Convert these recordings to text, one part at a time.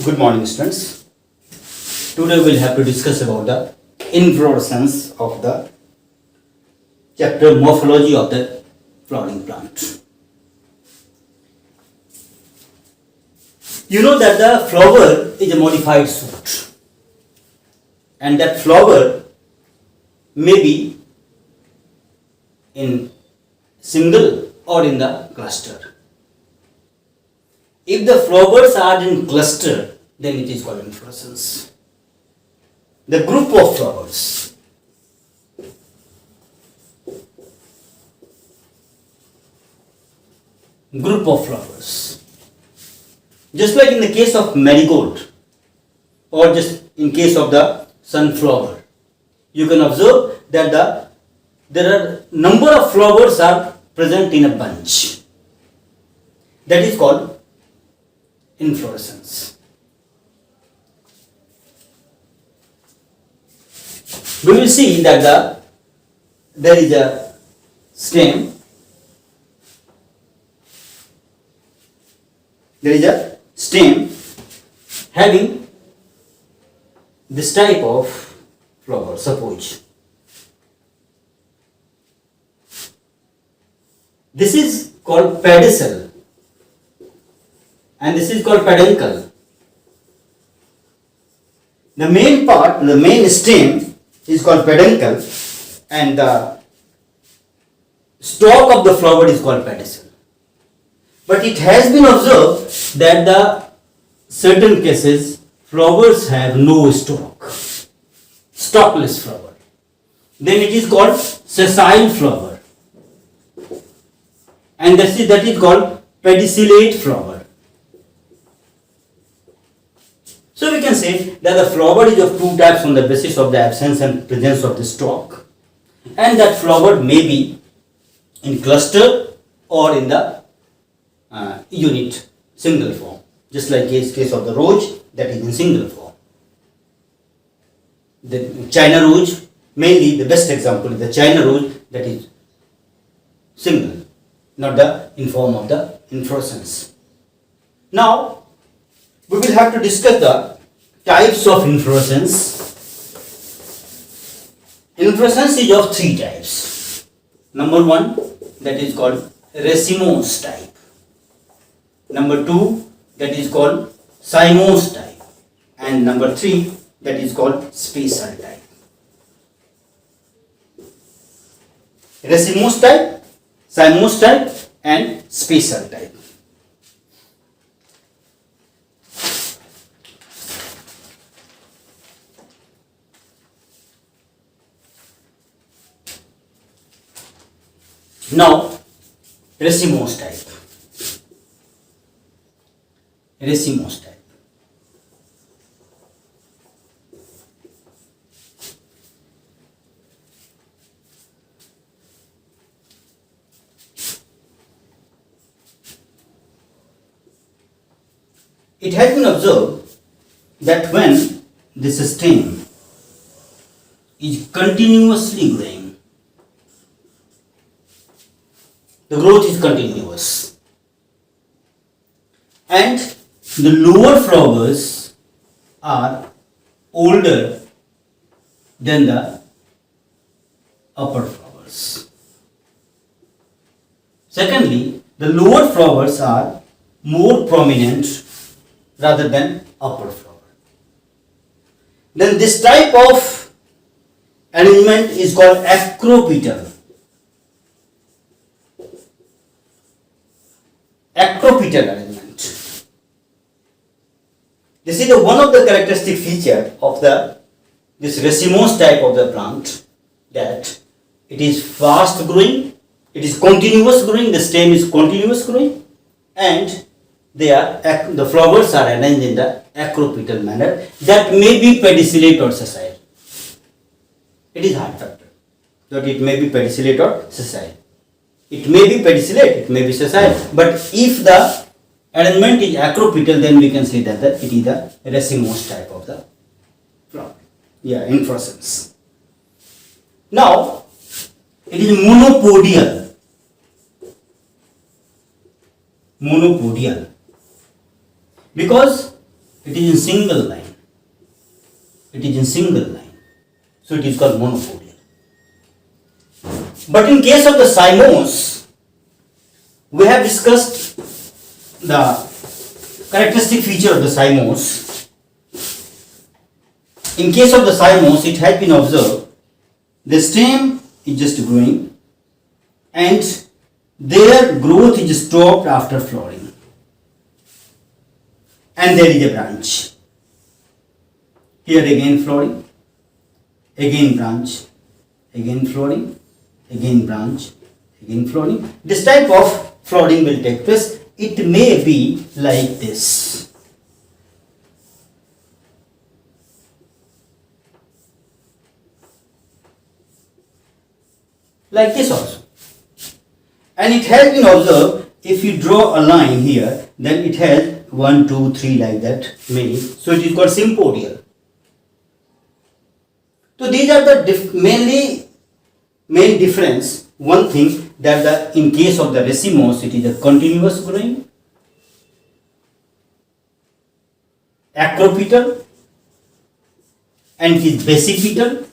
Good morning, students. Today we'll have to discuss about the inflorescence of the chapter Morphology of the flowering plant. You know that the flower is a modified shoot, and that flower may be in single or in the cluster. If the flowers are in cluster, then it is called inflorescence. The group of flowers. Group of flowers. Just like in the case of marigold or just in case of the sunflower, you can observe that there are number of flowers are present in a bunch. That is called inflorescence. We will see that there is a stem. There is a stem having this type of flower. Suppose this is called pedicel and this is called peduncle. The main part, the main stem is called peduncle and the stalk of the flower is called pedicel. But it has been observed that the certain cases flowers have no stalk, stalkless flower. Then it is called sessile flower, and that is called pedicellate flower. So we can say that the flower is of two types on the basis of the absence and presence of the stalk, and that flower may be in cluster or in the unit single form, just like case of the rose, that is in single form. The China rose, mainly the best example is the China rose, that is single, not the in form of the inflorescence. Now we will have to discuss the types of inflorescence. Inflorescence is of three types. Number one, that is called racemose type. Number two, that is called cymose type. And number three, that is called spatial type. Racemose type, cymose type, and spatial type. Now, racemose type. Racemose type. It has been observed that when this stem is continuously growing, the growth is continuous, and the lower flowers are older than the upper flowers. Secondly, the lower flowers are more prominent rather than upper flower. Then this type of arrangement is called acropetal. Acropetal arrangement. This is one of the characteristic feature of this racemose type of the plant, that it is fast growing, it is continuous growing, the stem is continuous growing, and the flowers are arranged in the acropetal manner, that may be pedicellate or sessile. It is hard factor that it may be pedicellate or sessile. It may be pedicellate, it may be sessile, but if the arrangement is acropetal, then we can say that it is the racemose type of the flower. Yeah, inflorescence. Now, it is monopodial. Monopodial. Because It is in single line. It is in single line. So it is called monopodial. But in case of the cymose, we have discussed the characteristic feature of the cymose. In case of the cymose, it has been observed the stem is just growing and their growth is stopped after flowering, and there is a branch. Here again flowering, again branch, again flowering, again branch, again flowering. This type of flowering will take place. It may be like this. Like this also. And it has been observed, if you draw a line here, then it has 1, 2, 3 like that, many. So it is called sympodial. So these are the main difference. One thing that in case of the racemose, it is a continuous growing, acropetal, and it is basipetal.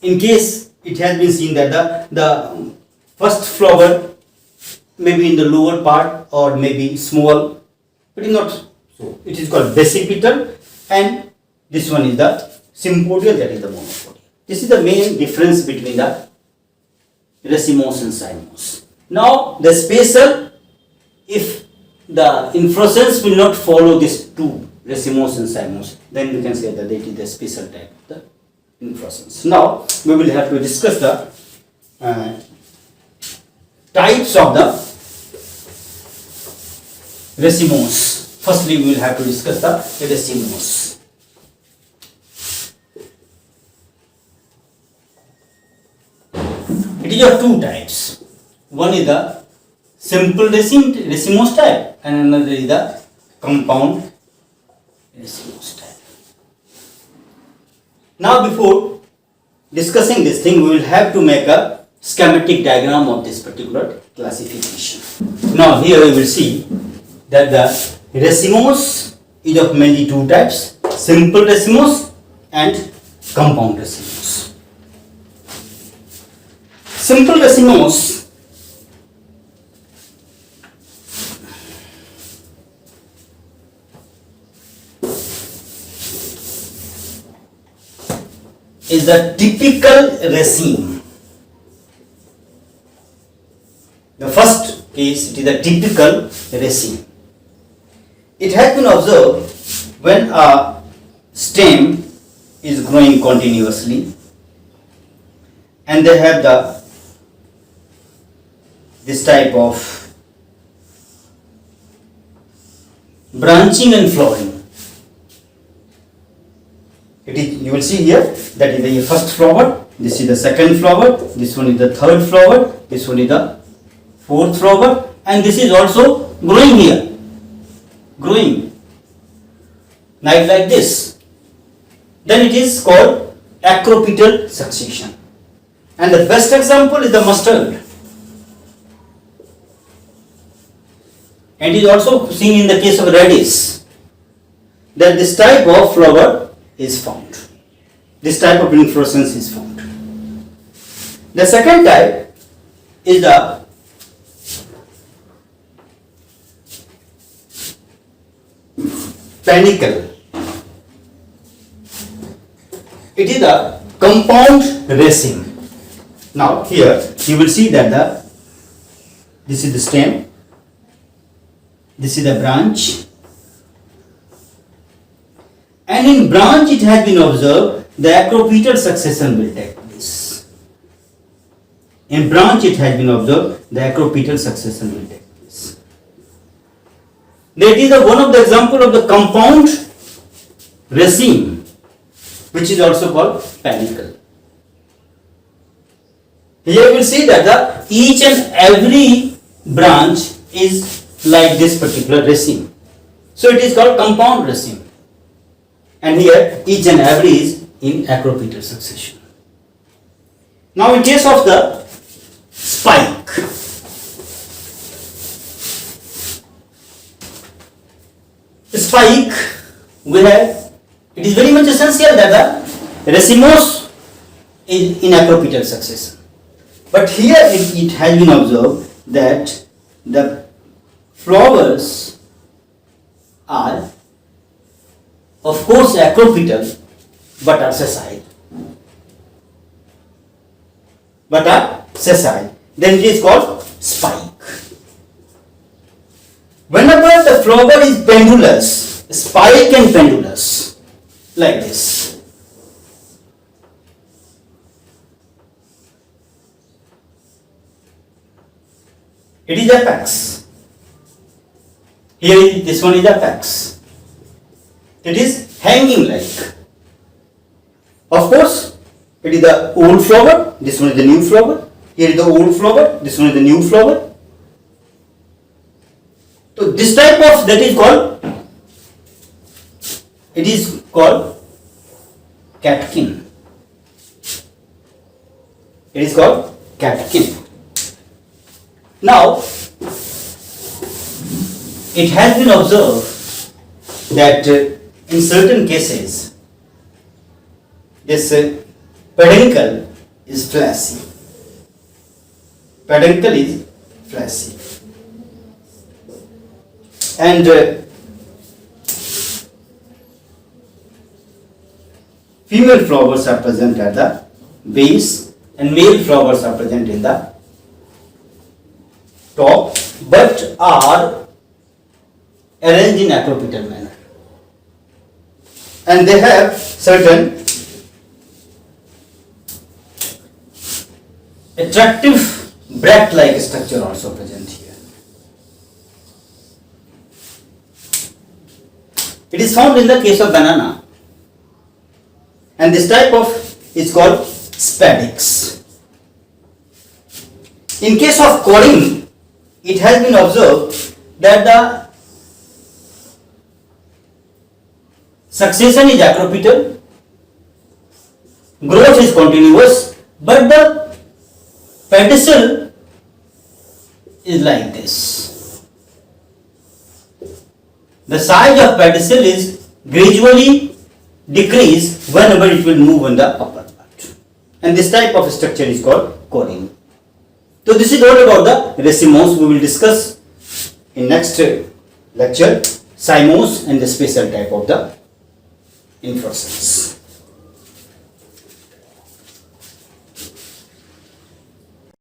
In case it has been seen that the first flower may be in the lower part or maybe small, but it is not so. It is called basipetal, and this one is the sympodial, that is the monopodial. This is the main difference between the racemose and cymose. Now the spatial, if the inflorescence will not follow these two, racemose and cymose, then we can say that it is the spatial type of the inflorescence. Now we will have to discuss the types of the racemose. Firstly, we will have to discuss the racemose. It is of two types. One is the simple racemose type, and another is the compound racemose type. Now, before discussing this thing, we will have to make a schematic diagram of this particular classification. Now, here we will see that the racemose is of mainly two types: simple racemose and compound racemose. Simple racemose is the typical raceme. The first case, it is the typical raceme. It has been observed when a stem is growing continuously and they have this type of branching and flowering. You will see here that is the first flower, this is the second flower, this one is the third flower, this one is the fourth flower, and this is also growing here, growing like this. Then it is called acropetal succession. And the best example is the mustard. And it is also seen in the case of radish that this type of flower is found. This type of inflorescence is found. The second type is the panicle. It is the compound raceme. Now here you will see that this is the stem, this is the branch, and in branch it has been observed the acropetal succession will take place. In branch it has been observed the acropetal succession will take place. That is one of the example of the compound raceme, which is also called panicle. Here you will see that each and every branch is like this particular raceme. So it is called compound raceme. And here each and every is in acropetal succession. Now in case of the spike, spike we have, it is very much essential that the racemose is in acropetal succession. But here it has been observed that the flowers are of course acropetal but are sessile. Then it is called spike. Whenever the flower is pendulous, spike and pendulous, like this. It is apex. Here this one is apex. It is hanging like. Of course, it is the old flower, this one is the new flower. Here is the old flower, this one is the new flower. So this type of, that is called, it is called catkin. It is called catkin. Now, it has been observed that in certain cases, this peduncle is flashy. Peduncle is flashy. And female flowers are present at the base and male flowers are present in the top, but are arranged in acropetal manner. And they have certain attractive bract-like structure also present here. It is found in the case of banana, and this type of is called spadix. In case of coring, it has been observed that the succession is acropetal, growth is continuous, but the pedicel is like this. The size of pedicel is gradually decreased whenever it will move on the upper part. And this type of structure is called coring. So this is all about the racemose. We will discuss in next lecture cymose and the special type of the inflorescence.